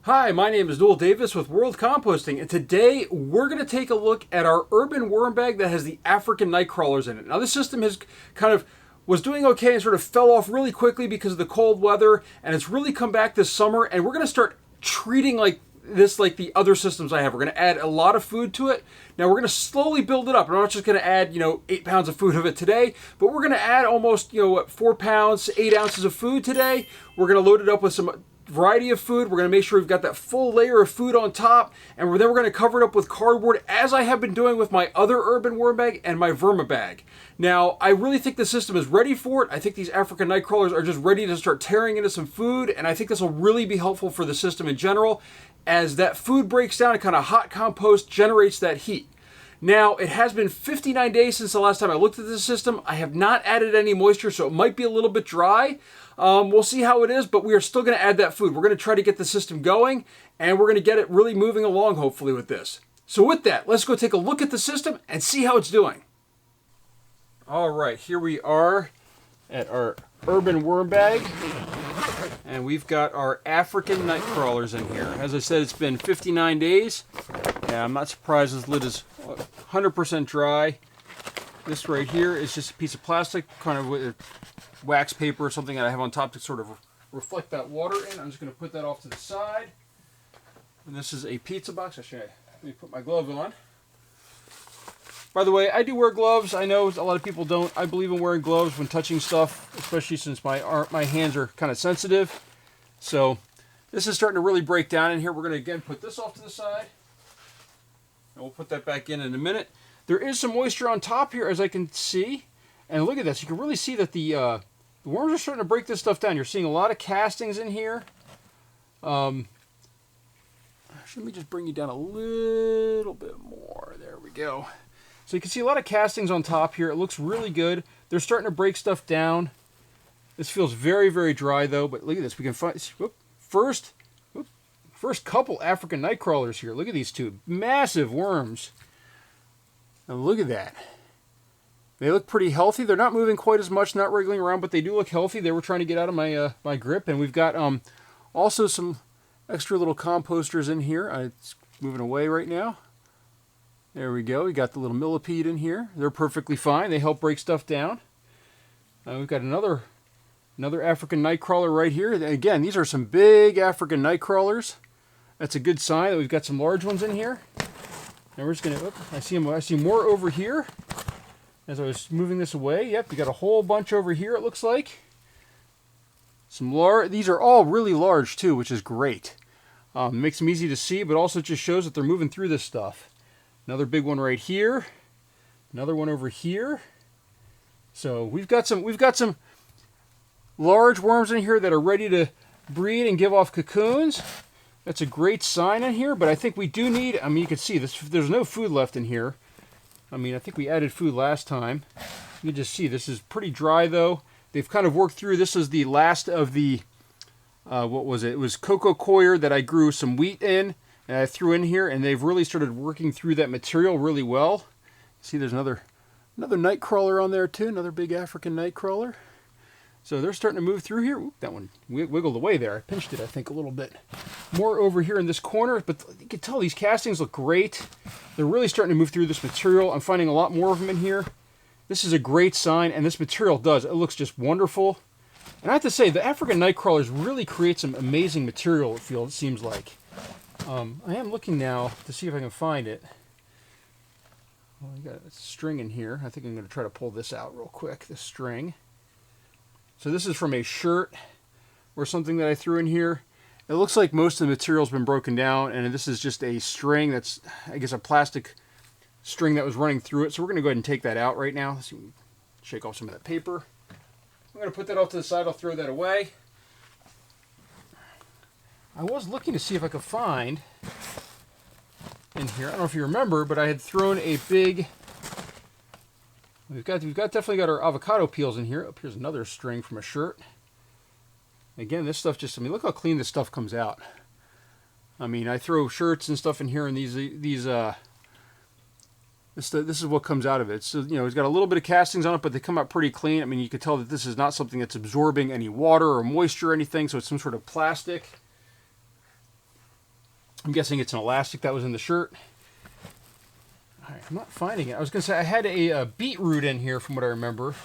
Hi, my name is Noel Davis with World Composting, and today we're going to take a look at our urban worm bag that has the African Nightcrawlers in it. Now, this system has was doing okay and sort of fell off really quickly because of the cold weather, and it's really come back this summer, and we're going to start treating this like the other systems I have. We're going to add a lot of food to it. Now, we're going to slowly build it up. I'm not just going to add, 8 pounds of food of it today, but we're going to add almost, 4 pounds, 8 ounces of food today. We're going to load it up with some variety of food. We're going to make sure we've got that full layer of food on top, and then we're going to cover it up with cardboard, as I have been doing with my other urban worm bag and my vermi bag. Now, I really think the system is ready for it. I think these African Nightcrawlers are just ready to start tearing into some food, and I think this will really be helpful for the system in general. As that food breaks down, and kind of hot compost generates that heat. Now, it has been 59 days since the last time I looked at this system. I have not added any moisture, so it might be a little bit dry. We'll see how it is, but we are still going to add that food. We're going to try to get the system going, and we're going to get it really moving along, hopefully, with this. So with that, let's go take a look at the system and see how it's doing. All right, here we are at our urban worm bag, and we've got our African Nightcrawlers in here. As I said, it's been 59 days. Yeah, I'm not surprised this lid is 100% dry. This right here is just a piece of plastic, kind of with wax paper or something that I have on top to sort of reflect that water in. I'm just going to put that off to the side. And this is a pizza box. Let me put my glove on. By the way, I do wear gloves. I know a lot of people don't. I believe in wearing gloves when touching stuff, especially since my hands are kind of sensitive. So this is starting to really break down in here. We're going to again put this off to the side. And we'll put that back in a minute. There is some moisture on top here, as I can see. And look at this. You can really see that the worms are starting to break this stuff down. You're seeing a lot of castings in here. Let me just bring you down a little bit more. There we go. So you can see a lot of castings on top here. It looks really good. They're starting to break stuff down. This feels very, very dry, though. But look at this. We can find first couple African Nightcrawlers here. Look at these two massive worms. Now look at that. They look pretty healthy. They're not moving quite as much, not wriggling around, but they do look healthy. They were trying to get out of my my grip, and we've got also some extra little composters in here. It's moving away right now. There we go. We got the little millipede in here. They're perfectly fine. They help break stuff down. We've got another African Nightcrawler right here. Again, these are some big African Nightcrawlers. That's a good sign that we've got some large ones in here. Now we're just gonna. I see more over here. As I was moving this away, yep, we got a whole bunch over here. It looks like some large. These are all really large too, which is great. Makes them easy to see, but also just shows that they're moving through this stuff. Another big one right here. Another one over here. So we've got some large worms in here that are ready to breed and give off cocoons. That's a great sign in here, but I think we do need. I mean, you can see this. There's no food left in here. I mean, I think we added food last time. You can just see this is pretty dry, though. They've kind of worked through. This is the last of the, what was it? It was cocoa coir that I grew some wheat in, and I threw in here, and they've really started working through that material really well. See, there's another Nightcrawler on there, too, another big African Nightcrawler. So they're starting to move through here. Oop, that one wiggled away there. I pinched it, I think, a little bit. More over here in this corner, but you can tell these castings look great. They're really starting to move through this material. I'm finding a lot more of them in here. This is a great sign, and this material does. It looks just wonderful. And I have to say, the African Nightcrawlers really create some amazing material, it seems like. I am looking now to see if I can find it. Well, I got a string in here. I think I'm going to try to pull this out real quick, this string. So this is from a shirt or something that I threw in here. It looks like most of the material's been broken down, and this is just a string that's, I guess, a plastic string that was running through it. So we're going to go ahead and take that out right now. Let's see, shake off some of that paper. I'm going to put that off to the side. I'll throw that away. I was looking to see if I could find in here. I don't know if you remember, but I had thrown a big. We've definitely got our avocado peels in here. Oh, here's another string from a shirt. Again, this stuff just, I mean, look how clean this stuff comes out. I mean, I throw shirts and stuff in here, and this is what comes out of it. So, it's got a little bit of castings on it, but they come out pretty clean. I mean, you can tell that this is not something that's absorbing any water or moisture or anything, so it's some sort of plastic. I'm guessing it's an elastic that was in the shirt. All right, I'm not finding it. I was going to say I had a beetroot in here from what I remember.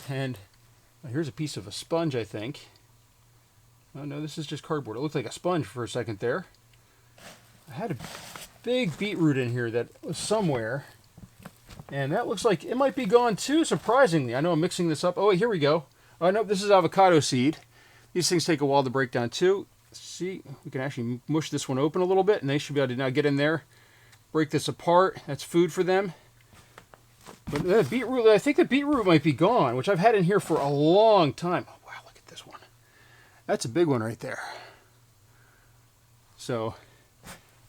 And here's a piece of a sponge, I think. Oh, no, this is just cardboard. It looked like a sponge for a second there. I had a big beetroot in here that was somewhere. And that looks like it might be gone too, surprisingly. I know I'm mixing this up. Oh, wait, here we go. Oh, no, this is avocado seed. These things take a while to break down too. See, we can actually mush this one open a little bit, and they should be able to now get in there, break this apart. That's food for them. But the beetroot, I think the beetroot might be gone, which I've had in here for a long time. Oh, wow, look at this one. That's a big one right there. So,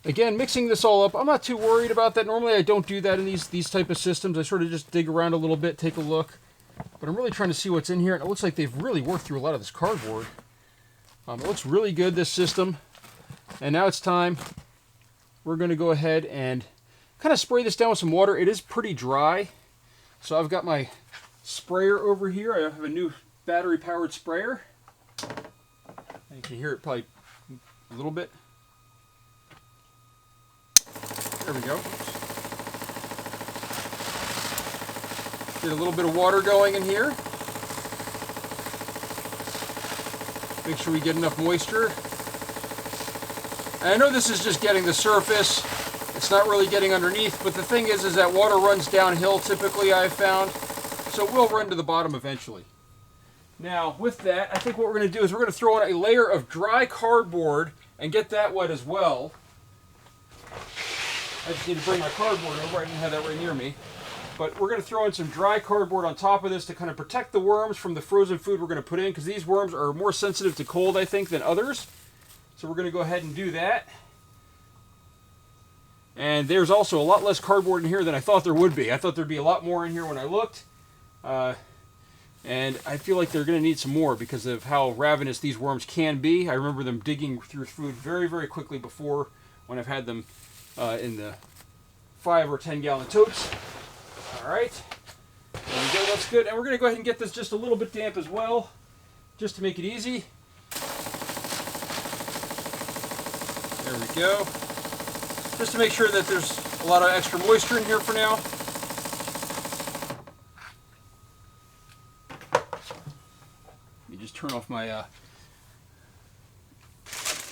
again, mixing this all up, I'm not too worried about that. Normally I don't do that in these type of systems. I sort of just dig around a little bit, take a look. But I'm really trying to see what's in here, and it looks like they've really worked through a lot of this cardboard. It looks really good, this system. And now it's time. We're going to go ahead and kind of spray this down with some water. It is pretty dry. So I've got my sprayer over here. I have a new battery-powered sprayer. You can hear it probably a little bit. There we go. Get a little bit of water going in here. Make sure we get enough moisture. And I know this is just getting the surface. It's not really getting underneath, but the thing is that water runs downhill typically, I've found. So it will run to the bottom eventually. Now, with that, I think what we're going to do is we're going to throw in a layer of dry cardboard and get that wet as well. I just need to bring my cardboard over. I didn't have that right near me. But we're going to throw in some dry cardboard on top of this to kind of protect the worms from the frozen food we're going to put in, because these worms are more sensitive to cold, I think, than others. So we're going to go ahead and do that. And there's also a lot less cardboard in here than I thought there would be. I thought there'd be a lot more in here when I looked. And I feel like they're going to need some more because of how ravenous these worms can be. I remember them digging through food very, very quickly before, when I've had them in the 5 or 10 gallon totes. All right, there we go, that's good. And we're going to go ahead and get this just a little bit damp as well, just to make it easy. There we go. Just to make sure that there's a lot of extra moisture in here for now. Let me just turn off my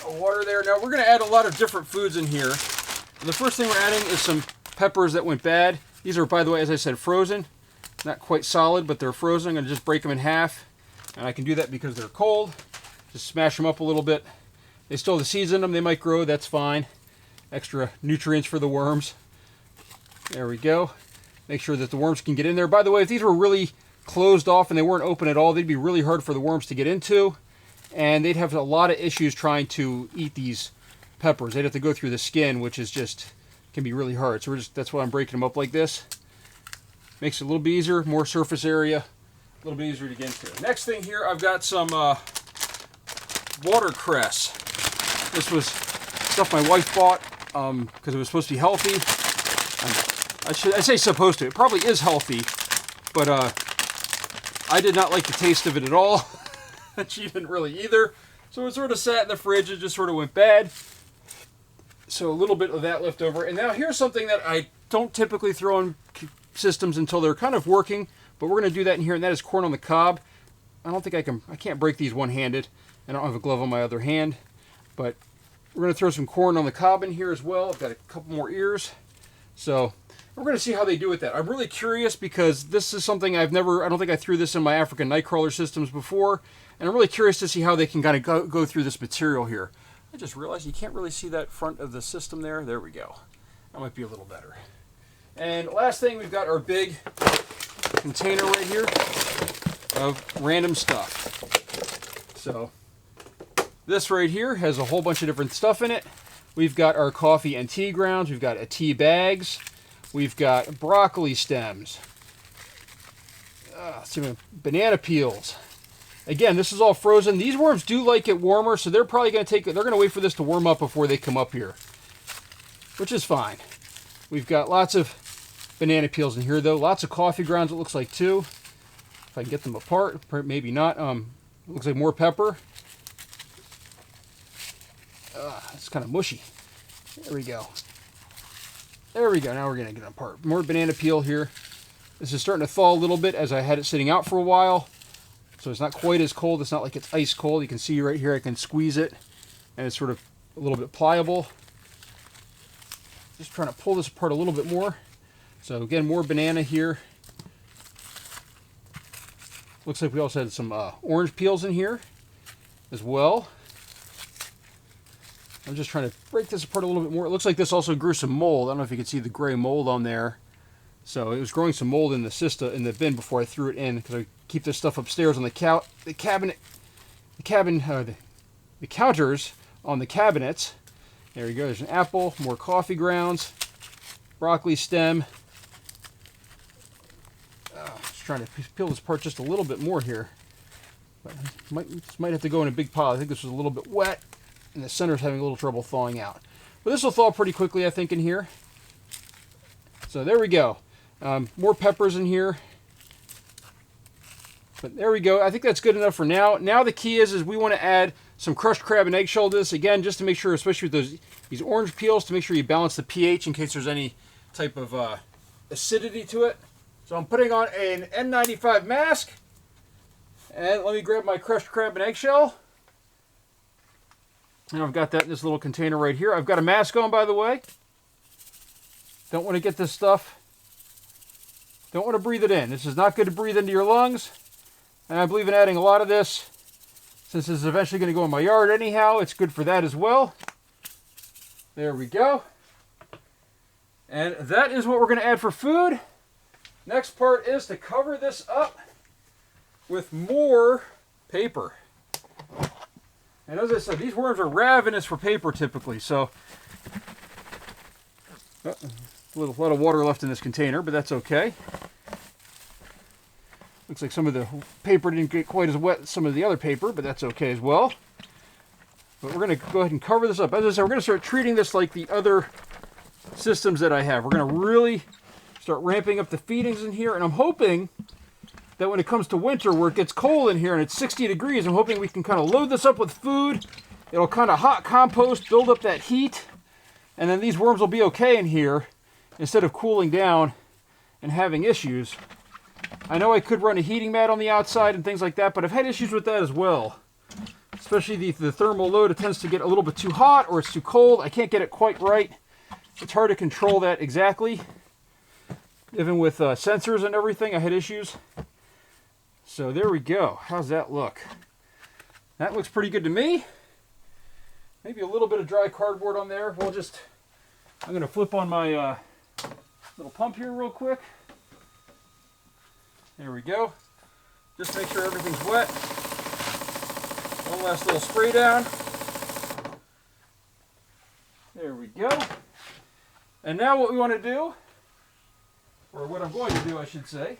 water there. Now we're going to add a lot of different foods in here. And the first thing we're adding is some peppers that went bad. These are, by the way, as I said, frozen. Not quite solid, but they're frozen. I'm going to just break them in half. And I can do that because they're cold. Just smash them up a little bit. They still have the seeds in them. They might grow. That's fine. Extra nutrients for the worms. There we go. Make sure that the worms can get in there. By the way, if these were really closed off and they weren't open at all, they'd be really hard for the worms to get into. And they'd have a lot of issues trying to eat these peppers. They'd have to go through the skin, which is just... can be really hard. So that's why I'm breaking them up like this. Makes it a little bit easier, more surface area, a little bit easier to get into. Next thing here, I've got some watercress. This was stuff my wife bought because it was supposed to be healthy. I say supposed to. It probably is healthy, but I did not like the taste of it at all. She didn't really either. So it sort of sat in the fridge and just sort of went bad. So a little bit of that left over. And now here's something that I don't typically throw in systems until they're kind of working, but we're going to do that in here, and that is corn on the cob. I don't think I can't break these one-handed. I don't have a glove on my other hand, but we're going to throw some corn on the cob in here as well. I've got a couple more ears. So we're going to see how they do with that. I'm really curious because this is something I don't think I threw this in my African Nightcrawler systems before, and I'm really curious to see how they can kind of go through this material here. I just realized you can't really see that front of the system there. There we go. That might be a little better. And last thing, we've got our big container right here of random stuff. So this right here has a whole bunch of different stuff in it. We've got our coffee and tea grounds. We've got tea bags. We've got broccoli stems. Some banana peels. Again, this is all frozen. These worms do like it warmer, so they're probably going to they're going to wait for this to warm up before they come up here, which is fine. We've got lots of banana peels in here, though. Lots of coffee grounds, it looks like, too. If I can get them apart, maybe not. Looks like more pepper. It's kind of mushy. There we go. There we go. Now we're going to get it apart. More banana peel here. This is starting to thaw a little bit as I had it sitting out for a while. So it's not quite as cold. It's not like it's ice cold. You can see right here I can squeeze it. And it's sort of a little bit pliable. Just trying to pull this apart a little bit more. So again, more banana here. Looks like we also had some orange peels in here as well. I'm just trying to break this apart a little bit more. It looks like this also grew some mold. I don't know if you can see the gray mold on there. So it was growing some mold in the bin before I threw it in, because I keep this stuff upstairs on the counters on the cabinets. There you go. There's an apple, more coffee grounds, broccoli stem. Just trying to peel this apart just a little bit more here. But this might have to go in a big pile. I think this was a little bit wet, and the center's having a little trouble thawing out. But this will thaw pretty quickly, I think, in here. So there we go. More peppers in here. But there we go. I think that's good enough for now. Now the key is we want to add some crushed crab and eggshell to this. Again, just to make sure, especially with these orange peels, to make sure you balance the pH in case there's any type of acidity to it. So I'm putting on an N95 mask. And let me grab my crushed crab and eggshell. And I've got that in this little container right here. I've got a mask on, by the way. Don't want to get this stuff. Don't want to breathe it in. This is not good to breathe into your lungs. And I believe in adding a lot of this. Since this is eventually going to go in my yard anyhow, it's good for that as well. There we go. And that is what we're going to add for food. Next part is to cover this up with more paper. And as I said, these worms are ravenous for paper typically, so a lot of water left in this container, but that's okay. Looks like some of the paper didn't get quite as wet as some of the other paper, but that's okay as well. But we're going to go ahead and cover this up. As I said, we're going to start treating this like the other systems that I have. We're going to really start ramping up the feedings in here, and I'm hoping that when it comes to winter where it gets cold in here and it's 60 degrees, I'm hoping we can kind of load this up with food. It'll kind of hot compost, build up that heat, and then these worms will be okay in here instead of cooling down and having issues. I know I could run a heating mat on the outside and things like that, but I've had issues with that as well. Especially the thermal load, it tends to get a little bit too hot or it's too cold. I can't get it quite right. It's hard to control that exactly. Even with sensors and everything, I had issues. So there we go. How's that look? That looks pretty good to me. Maybe a little bit of dry cardboard on there. I'm going to flip on my little pump here real quick. There we go. Just make sure everything's wet. One last little spray down. There we go. And now what we want to do, or what I'm going to do I should say,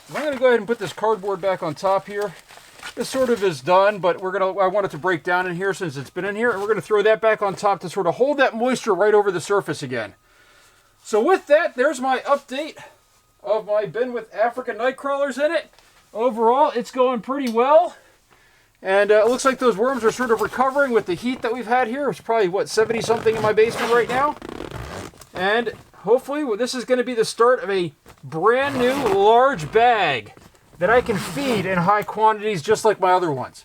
I'm going to go ahead and put this cardboard back on top here. This sort of is done, but I want it to break down in here since it's been in here, and we're going to throw that back on top to sort of hold that moisture right over the surface again. So with that, there's my update of my bin with African Nightcrawlers in it. Overall, it's going pretty well. And it looks like those worms are sort of recovering with the heat that we've had here. It's probably, 70-something in my basement right now. And hopefully, this is going to be the start of a brand new large bag that I can feed in high quantities just like my other ones.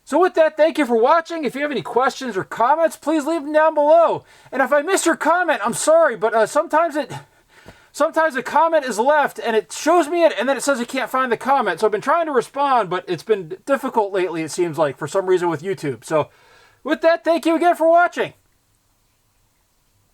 So with that, thank you for watching. If you have any questions or comments, please leave them down below. And if I missed your comment, I'm sorry, but sometimes a comment is left and it shows me it and then it says I can't find the comment. So I've been trying to respond, but it's been difficult lately, it seems like, for some reason with YouTube. So with that, thank you again for watching.